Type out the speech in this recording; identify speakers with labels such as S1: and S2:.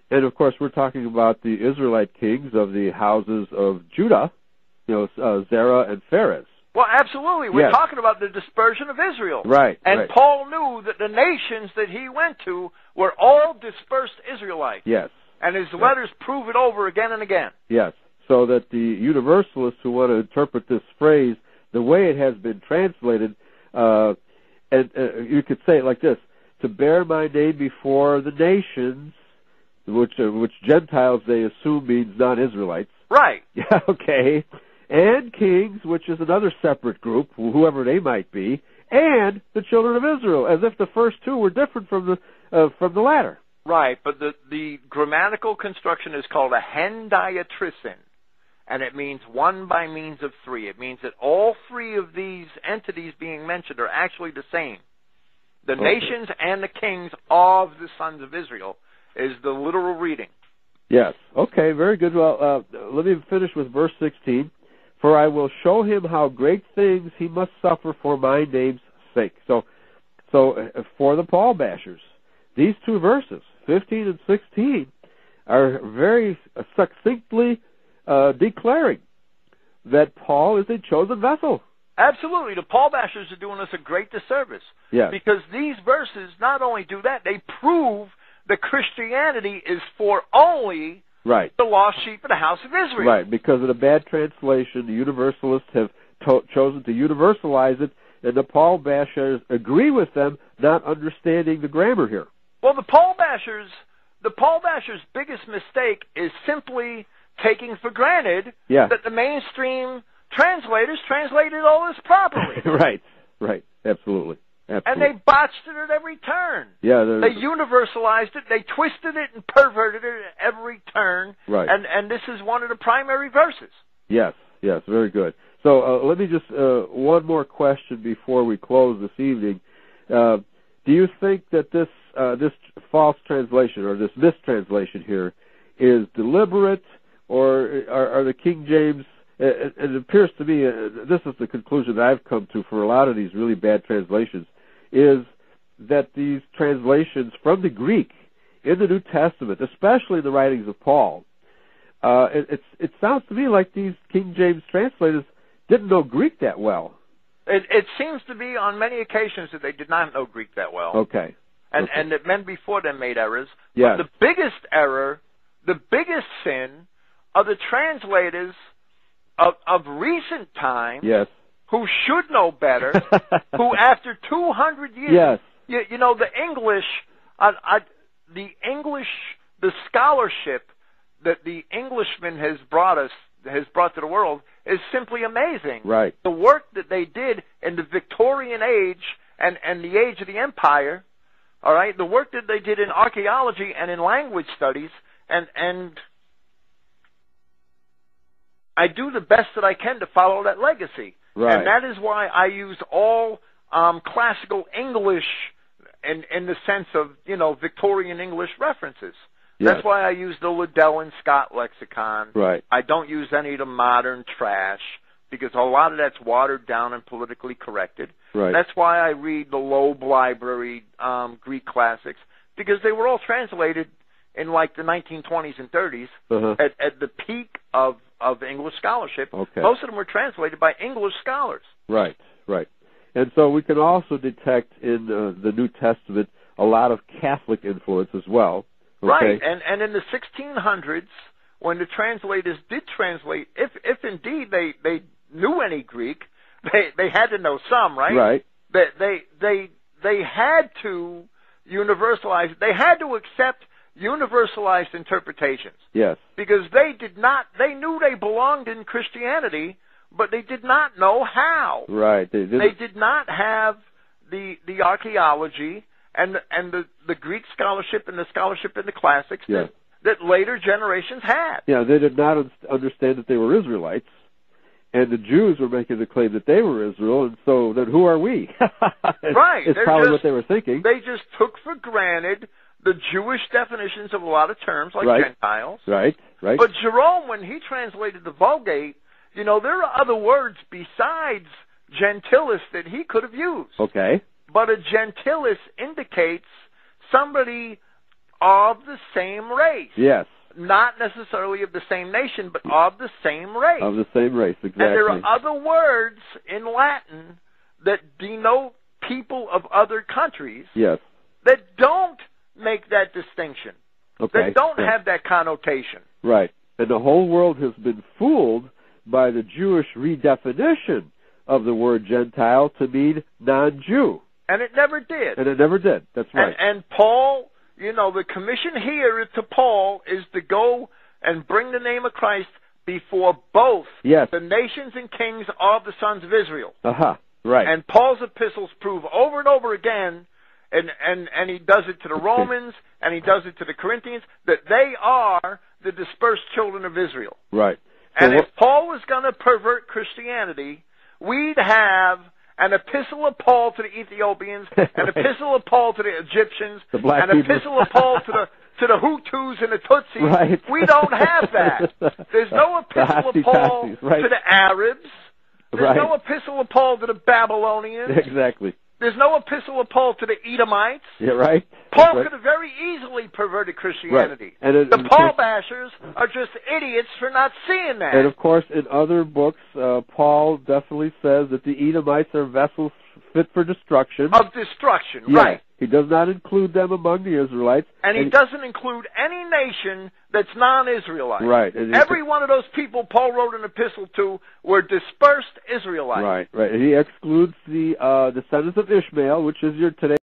S1: And, of course, we're talking about the Israelite kings of the houses of Judah, Zerah and Pharez.
S2: Well, absolutely. We're talking about the dispersion of Israel.
S1: Right.
S2: And Paul knew that the nations that he went to were all dispersed Israelites.
S1: Yes.
S2: And his letters prove it over again and again.
S1: Yes. So that the universalists who want to interpret this phrase the way it has been translated, and you could say it like this: to bear my name before the nations, which Gentiles they assume means non-Israelites.
S2: Right.
S1: Yeah. Okay. And kings, which is another separate group, whoever they might be, and the children of Israel, as if the first two were different from the latter.
S2: Right, but the grammatical construction is called a hendiatrisin, and it means one by means of three. It means that all three of these entities being mentioned are actually the same. The nations and the kings of the sons of Israel is the literal reading.
S1: Yes. Okay, very good. Well, let me finish with verse 16. For I will show him how great things he must suffer for my name's sake. So for the Paul bashers, these two verses, 15 and 16, are very succinctly declaring that Paul is a chosen vessel.
S2: Absolutely. The Paul bashers are doing us a great disservice.
S1: Yes.
S2: Because these verses not only do that, they prove that Christianity is for only the lost sheep of the house of Israel.
S1: Right, because of the bad translation, the Universalists have chosen to universalize it, and the Paul bashers agree with them, not understanding the grammar here.
S2: Well, the Paul bashers' biggest mistake is simply taking for granted that the mainstream translators translated all this properly.
S1: Right, absolutely.
S2: And they botched it at every turn.
S1: Yeah,
S2: they universalized it, they twisted it and perverted it at every turn.
S1: Right.
S2: And this is one of the primary verses.
S1: Yes, very good. So let me just, one more question before we close this evening. Do you think that this false translation or this mistranslation here is deliberate, or are the King James, it appears to me, this is the conclusion that I've come to for a lot of these really bad translations, is that these translations from the Greek in the New Testament, especially the writings of Paul, it sounds to me like these King James translators didn't know Greek that well.
S2: It seems to be on many occasions that they did not know Greek that well.
S1: Okay.
S2: And that men before them made errors.
S1: Yes.
S2: But the biggest error, the biggest sin, are the translators of recent times, who should know better, who after 200 years, you know, the English, the scholarship that the Englishman has brought to the world is simply amazing.
S1: Right.
S2: The work that they did in the Victorian age and the age of the Empire, all right, the work that they did in archaeology and in language studies, and I do the best that I can to follow that legacy.
S1: Right.
S2: And that is why I use all classical English in the sense of, you know, Victorian English references.
S1: Yes.
S2: That's why I use the Liddell and Scott lexicon.
S1: Right.
S2: I don't use any of the modern trash, because a lot of that's watered down and politically corrected.
S1: Right.
S2: That's why I read the Loeb Library Greek classics, because they were all translated in like the 1920s and 30s at the peak of English scholarship.
S1: Okay.
S2: Most of them were translated by English scholars.
S1: Right. And so we can also detect in the New Testament a lot of Catholic influence as well. Okay?
S2: Right, and in the 1600s, when the translators did translate, if indeed they knew any Greek, they had to know some, right?
S1: Right.
S2: They had to universalize. They had to accept universalized interpretations.
S1: Yes.
S2: Because they knew they belonged in Christianity, but they did not know how.
S1: Right.
S2: They did not have the archaeology and the Greek scholarship and the scholarship in the classics that later generations had.
S1: Yeah, they did not understand that they were Israelites, and the Jews were making the claim that they were Israel, and so then who are we?
S2: Right.
S1: It's probably what they were thinking.
S2: They just took for granted the Jewish definitions of a lot of terms, like Gentiles.
S1: Right.
S2: But Jerome, when he translated the Vulgate, you know, there are other words besides gentilis that he could have used.
S1: Okay.
S2: But a gentilis indicates somebody of the same race.
S1: Yes.
S2: Not necessarily of the same nation, but of the same race.
S1: Of the same race, exactly.
S2: And there are other words in Latin that denote people of other countries.
S1: Yes.
S2: That don't make that distinction.
S1: Okay.
S2: That don't have that connotation.
S1: Right. And the whole world has been fooled by the Jewish redefinition of the word Gentile to mean non-Jew.
S2: And it never did.
S1: And it never did. That's right.
S2: And Paul, you know, the commission here to Paul is to go and bring the name of Christ before both the nations and kings of the sons of Israel.
S1: Right.
S2: And Paul's epistles prove over and over again, and he does it to the Romans, and he does it to the Corinthians, that they are the dispersed children of Israel.
S1: Right.
S2: And if Paul was going to pervert Christianity, we'd have an epistle of Paul to the Ethiopians, an epistle of Paul to the Egyptians, an epistle of Paul to the Hutus and the Tutsis.
S1: Right.
S2: We don't have that. There's no epistle of Paul to the Arabs. There's no epistle of Paul to the Babylonians.
S1: Exactly.
S2: There's no epistle of Paul to the Edomites.
S1: Yeah, right.
S2: Paul could have very easily perverted Christianity.
S1: Right. And
S2: the Paul bashers are just idiots for not seeing that.
S1: And of course, in other books, Paul definitely says that the Edomites are vessels fit for destruction.
S2: Of destruction, right.
S1: He does not include them among the Israelites.
S2: And he doesn't include any nation that's non-Israelite.
S1: Right.
S2: Every one of those people Paul wrote an epistle to were dispersed Israelites.
S1: Right. And he excludes the descendants of Ishmael, which is your today.